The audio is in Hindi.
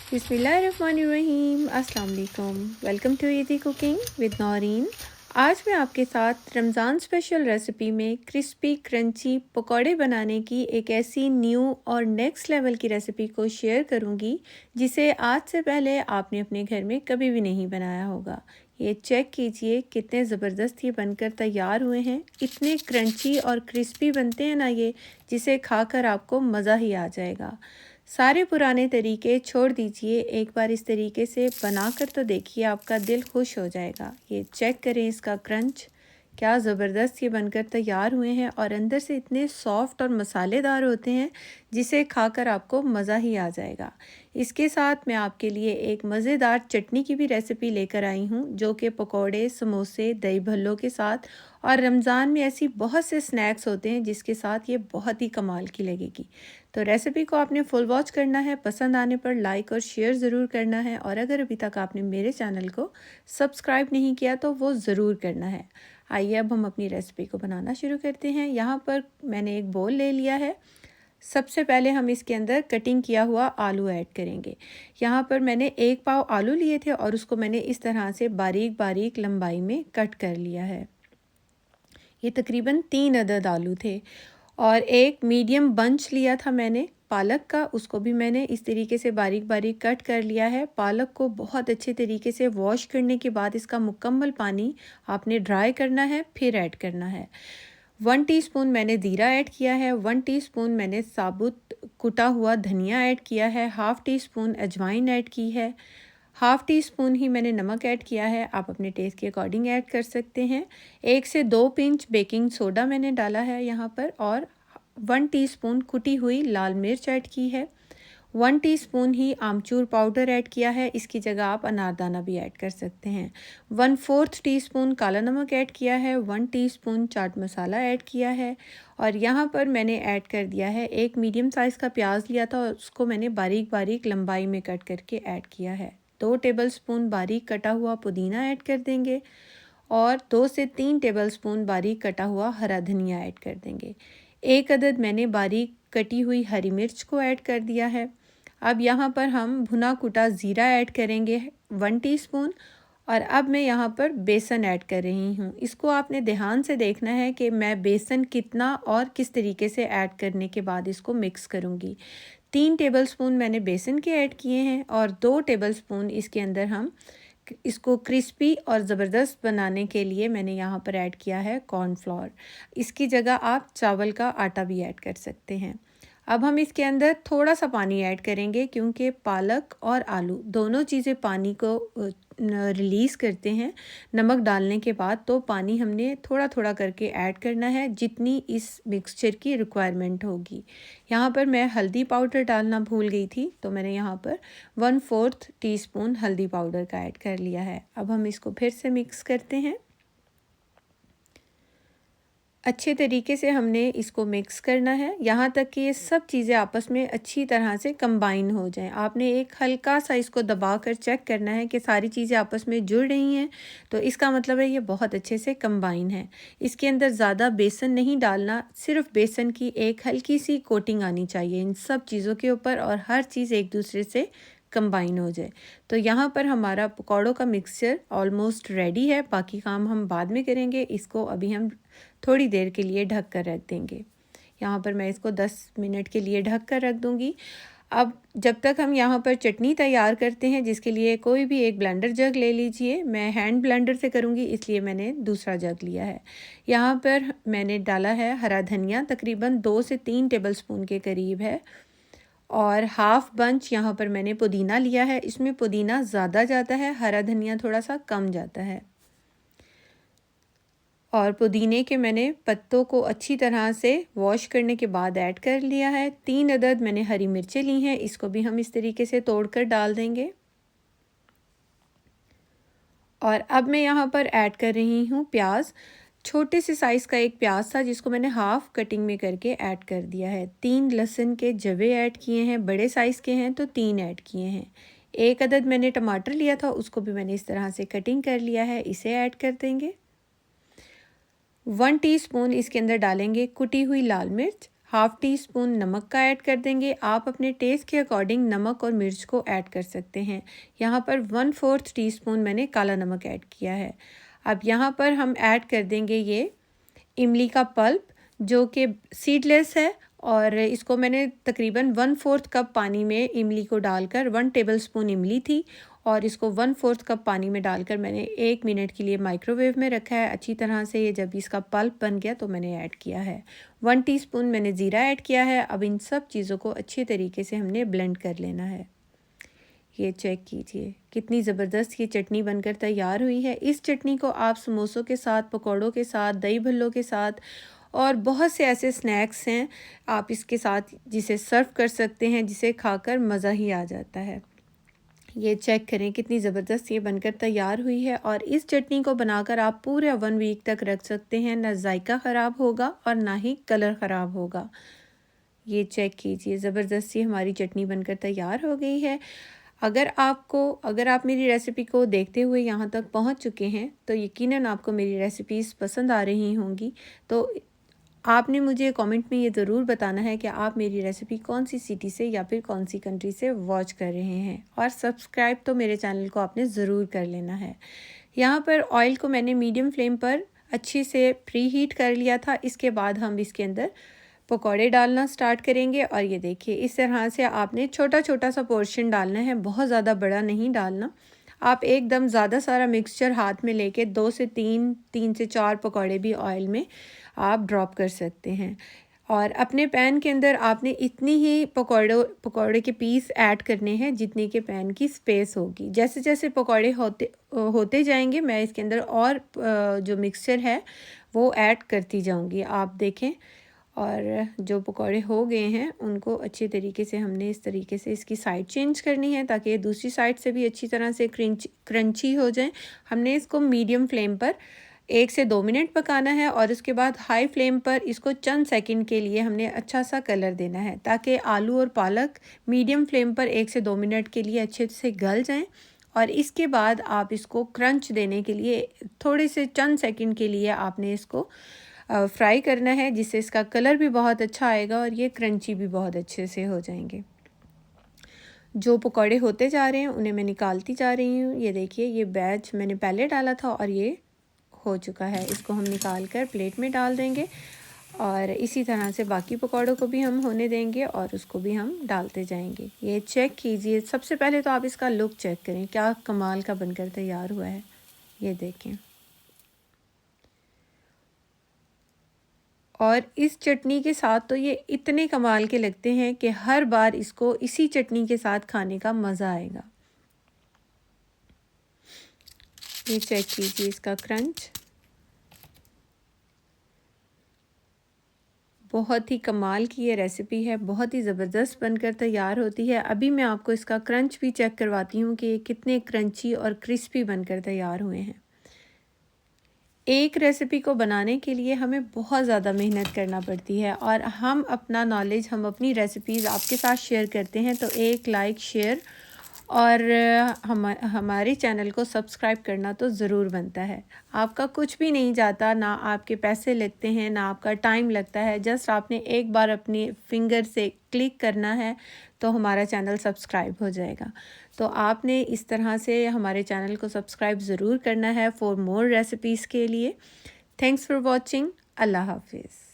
बिस्मिल्लाहिर्रहमानिर्रहीम। अस्सलाम वालेकुम। Welcome to easy cooking with Naureen. आज मैं आपके साथ रमज़ान स्पेशल रेसिपी में क्रिस्पी क्रंची पकौड़े बनाने की एक ऐसी न्यू और नेक्स्ट लेवल की रेसिपी को शेयर करूंगी जिसे आज से पहले आपने अपने घर में कभी भी नहीं बनाया होगा। ये चेक कीजिए कितने ज़बरदस्त ये बनकर तैयार हुए हैं। इतने क्रंची और क्रिस्पी बनते हैं ना ये, जिसे खाकर आपको मज़ा ही आ जाएगा। सारे पुराने तरीके छोड़ दीजिए, एक बार इस तरीके से बनाकर तो देखिए, आपका दिल खुश हो जाएगा। ये चेक करें इसका क्रंच, क्या ज़बरदस्त ये बनकर तैयार हुए हैं और अंदर से इतने सॉफ्ट और मसालेदार होते हैं जिसे खाकर आपको मज़ा ही आ जाएगा। इसके साथ मैं आपके लिए एक मज़ेदार चटनी की भी रेसिपी लेकर आई हूँ, जो कि पकोड़े, समोसे, दही भल्लों के साथ और रमज़ान में ऐसी बहुत से स्नैक्स होते हैं जिसके साथ ये बहुत ही कमाल की लगेगी। तो रेसिपी को आपने फुल वॉच करना है, पसंद आने पर लाइक और शेयर ज़रूर करना है, और अगर अभी तक आपने मेरे चैनल को सब्सक्राइब नहीं किया तो वो ज़रूर करना है। आइए अब हम अपनी रेसिपी को बनाना शुरू करते हैं। यहाँ पर मैंने एक बोल ले लिया है। सबसे पहले हम इसके अंदर कटिंग किया हुआ आलू ऐड करेंगे। यहाँ पर मैंने 1 पाव आलू लिए थे और उसको मैंने इस तरह से बारीक बारीक लंबाई में कट कर लिया है। ये तकरीबन 3 अदद आलू थे। और एक मीडियम बंच लिया था मैंने पालक का, उसको भी मैंने इस तरीके से बारीक बारीक कट कर लिया है। पालक को बहुत अच्छे तरीके से वॉश करने के बाद इसका मुकम्मल पानी आपने ड्राई करना है, फिर ऐड करना है। 1 टीस्पून मैंने ज़ीरा ऐड किया है, 1 टीस्पून मैंने साबुत कुटा हुआ धनिया ऐड किया है, हाफ़ टी स्पून अजवाइन ऐड की है, हाफ़ टी स्पून ही मैंने नमक ऐड किया है। आप अपने टेस्ट के अकॉर्डिंग ऐड कर सकते हैं। 1 से 2 पिंच बेकिंग सोडा मैंने डाला है यहाँ पर, और 1 टीस्पून कुटी हुई लाल मिर्च ऐड की है। 1 टीस्पून ही आमचूर पाउडर ऐड किया है, इसकी जगह आप अनारदाना भी ऐड कर सकते हैं। 1/4 टीस्पून काला नमक ऐड किया है, 1 टीस्पून चाट मसाला ऐड किया है, और यहाँ पर मैंने ऐड कर दिया है एक मीडियम साइज़ का प्याज लिया था और उसको मैंने बारीक बारीक लंबाई में कट करके ऐड किया है। 2 टेबलस्पून बारीक कटा हुआ पुदीना ऐड कर देंगे, और 2 से 3 टेबलस्पून बारीक कटा हुआ हरा धनिया ऐड कर देंगे। 1 अदद मैंने बारीक कटी हुई हरी मिर्च को ऐड कर दिया है। अब यहाँ पर हम भुना कुटा ज़ीरा ऐड करेंगे 1 टीस्पून, और अब मैं यहाँ पर बेसन ऐड कर रही हूँ। इसको आपने ध्यान से देखना है कि मैं बेसन कितना और किस तरीके से ऐड करने के बाद इसको मिक्स करूँगी। 3 टेबलस्पून मैंने बेसन के ऐड किए हैं, और 2 टेबलस्पून इसके अंदर हम इसको क्रिस्पी और ज़बरदस्त बनाने के लिए मैंने यहाँ पर ऐड किया है कॉर्नफ्लोर। इसकी जगह आप चावल का आटा भी ऐड कर सकते हैं। अब हम इसके अंदर थोड़ा सा पानी ऐड करेंगे, क्योंकि पालक और आलू दोनों चीज़ें पानी को रिलीज़ करते हैं नमक डालने के बाद। तो पानी हमने थोड़ा थोड़ा करके ऐड करना है, जितनी इस मिक्सचर की रिक्वायरमेंट होगी। यहाँ पर मैं हल्दी पाउडर डालना भूल गई थी, तो मैंने यहाँ पर 1/4 टीस्पून हल्दी पाउडर का ऐड कर लिया है। अब हम इसको फिर से मिक्स करते हैं। अच्छे तरीके से हमने इसको मिक्स करना है, यहाँ तक कि ये सब चीज़ें आपस में अच्छी तरह से कंबाइन हो जाएं। आपने एक हल्का सा इसको दबाकर चेक करना है कि सारी चीज़ें आपस में जुड़ रही हैं, तो इसका मतलब है ये बहुत अच्छे से कंबाइन है। इसके अंदर ज़्यादा बेसन नहीं डालना, सिर्फ बेसन की एक हल्की सी कोटिंग आनी चाहिए इन सब चीज़ों के ऊपर, और हर चीज़ एक दूसरे से कंबाइन हो जाए। तो यहाँ पर हमारा पकौड़ों का मिक्सचर ऑलमोस्ट रेडी है। बाकी काम हम बाद में करेंगे। इसको अभी हम थोड़ी देर के लिए ढक कर रख देंगे। यहाँ पर मैं इसको 10 मिनट के लिए ढक कर रख दूँगी। अब जब तक हम यहाँ पर चटनी तैयार करते हैं, जिसके लिए कोई भी एक ब्लेंडर जग ले लीजिए। मैं हैंड ब्लेंडर से करूँगी, इसलिए मैंने दूसरा जग लिया है। यहाँ पर मैंने डाला है हरा धनिया, तकरीबन 2 से 3 टेबलस्पून के करीब है, और हाफ़ बंच यहाँ पर मैंने पुदीना लिया है। इसमें पुदीना ज़्यादा जाता है, हरा धनिया थोड़ा सा कम जाता है। और पुदीने के मैंने पत्तों को अच्छी तरह से वॉश करने के बाद ऐड कर लिया है। 3 अदद मैंने हरी मिर्चें ली हैं, इसको भी हम इस तरीके से तोड़कर डाल देंगे। और अब मैं यहाँ पर ऐड कर रही हूँ प्याज। छोटे से साइज़ का एक प्याज था, जिसको मैंने हाफ़ कटिंग में करके ऐड कर दिया है। 3 लहसुन के जवे ऐड किए हैं, बड़े साइज़ के हैं तो 3 ऐड किए हैं। 1 अदद मैंने टमाटर लिया था, उसको भी मैंने इस तरह से कटिंग कर लिया है, इसे ऐड कर देंगे। 1 टीस्पून इसके अंदर डालेंगे कुटी हुई लाल मिर्च। हाफ़ टी स्पून नमक का ऐड कर देंगे। आप अपने टेस्ट के अकॉर्डिंग नमक और मिर्च को ऐड कर सकते हैं। यहाँ पर 1/4 टीस्पून मैंने काला नमक ऐड किया है। अब यहाँ पर हम ऐड कर देंगे ये इमली का पल्प, जो कि सीडलेस है, और इसको मैंने तकरीबन 1/4 कप पानी में इमली को डालकर, 1 टेबलस्पून इमली थी और इसको 1/4 कप पानी में डालकर मैंने 1 मिनट के लिए माइक्रोवेव में रखा है अच्छी तरह से। ये जब इसका पल्प बन गया तो मैंने ऐड किया है। 1 टीस्पून मैंने ज़ीरा ऐड किया है। अब इन सब चीज़ों को अच्छे तरीके से हमने ब्लेंड कर लेना है। ये चेक कीजिए कितनी ज़बरदस्त ये चटनी बनकर तैयार हुई है। इस चटनी को आप समोसों के साथ, पकौड़ों के साथ, दही भल्लों के साथ और बहुत से ऐसे स्नैक्स हैं आप इसके साथ जिसे सर्व कर सकते हैं, जिसे खाकर मज़ा ही आ जाता है। ये चेक करें कितनी ज़बरदस्त ये बनकर तैयार हुई है। और इस चटनी को बनाकर आप पूरे 1 वीक तक रख सकते हैं। ना जायका ख़राब होगा और ना ही कलर ख़राब होगा। ये चेक कीजिए ज़बरदस्त सी हमारी चटनी बनकर तैयार हो गई है। अगर आप मेरी रेसिपी को देखते हुए यहाँ तक पहुँच चुके हैं तो यकीनन आपको मेरी रेसिपीज़ पसंद आ रही होंगी। तो आपने मुझे कमेंट में ये ज़रूर बताना है कि आप मेरी रेसिपी कौन सी सिटी से या फिर कौन सी कंट्री से वॉच कर रहे हैं। और सब्सक्राइब तो मेरे चैनल को आपने ज़रूर कर लेना है। यहाँ पर ऑयल को मैंने मीडियम फ्लेम पर अच्छे से प्री हीट कर लिया था। इसके बाद हम इसके अंदर पकौड़े डालना स्टार्ट करेंगे। और ये देखिए इस तरह से आपने छोटा छोटा सा पोर्शन डालना है, बहुत ज़्यादा बड़ा नहीं डालना। आप एकदम ज़्यादा सारा मिक्सचर हाथ में लेके 2 से 3 से 4 पकौड़े भी ऑयल में आप ड्रॉप कर सकते हैं। और अपने पैन के अंदर आपने इतनी ही पकौड़े के पीस ऐड करने हैं जितनी के पैन की स्पेस होगी। जैसे जैसे पकौड़े होते जाएंगे मैं इसके अंदर और जो मिक्सचर है वो ऐड करती जाऊंगी। आप देखें, और जो पकौड़े हो गए हैं उनको अच्छे तरीके से हमने इस तरीके से इसकी साइड चेंज करनी है ताकि ये दूसरी साइड से भी अच्छी तरह से क्रंची हो जाए। हमने इसको मीडियम फ्लेम पर 1 से 2 मिनट पकाना है और उसके बाद हाई फ्लेम पर इसको चंद सेकंड के लिए हमने अच्छा सा कलर देना है ताकि आलू और पालक मीडियम फ्लेम पर 1 से 2 मिनट के लिए अच्छे से गल जाएं। और इसके बाद आप इसको क्रंच देने के लिए थोड़े से चंद सेकंड के लिए आपने इसको फ्राई करना है, जिससे इसका कलर भी बहुत अच्छा आएगा और ये क्रंची भी बहुत अच्छे से हो जाएंगे। जो पकौड़े होते जा रहे हैं उन्हें मैं निकालती जा रही हूँ। ये देखिए ये बैच मैंने पहले डाला था और ये हो चुका है। इसको हम निकाल कर प्लेट में डाल देंगे और इसी तरह से बाकी पकौड़ों को भी हम होने देंगे और उसको भी हम डालते जाएंगे। ये चेक कीजिए, सबसे पहले तो आप इसका लुक चेक करें, क्या कमाल का बनकर तैयार हुआ है। ये देखें, और इस चटनी के साथ तो ये इतने कमाल के लगते हैं कि हर बार इसको इसी चटनी के साथ खाने का मज़ा आएगा। ये चेक कीजिए इसका क्रंच, बहुत ही कमाल की ये रेसिपी है, बहुत ही ज़बरदस्त बनकर तैयार होती है। अभी मैं आपको इसका क्रंच भी चेक करवाती हूँ कि ये कितने क्रंची और क्रिस्पी बनकर तैयार हुए हैं। एक रेसिपी को बनाने के लिए हमें बहुत ज़्यादा मेहनत करना पड़ती है और हम अपना नॉलेज, हम अपनी रेसिपीज़ आपके साथ शेयर करते हैं। तो एक लाइक, शेयर और हमारे चैनल को सब्सक्राइब करना तो ज़रूर बनता है। आपका कुछ भी नहीं जाता, ना आपके पैसे लगते हैं, ना आपका टाइम लगता है। जस्ट आपने एक बार अपने फिंगर से क्लिक करना है तो हमारा चैनल सब्सक्राइब हो जाएगा। तो आपने इस तरह से हमारे चैनल को सब्सक्राइब ज़रूर करना है फॉर मोर रेसिपीज़ के लिए। Thanks for watching. अल्लाह हाफिज़।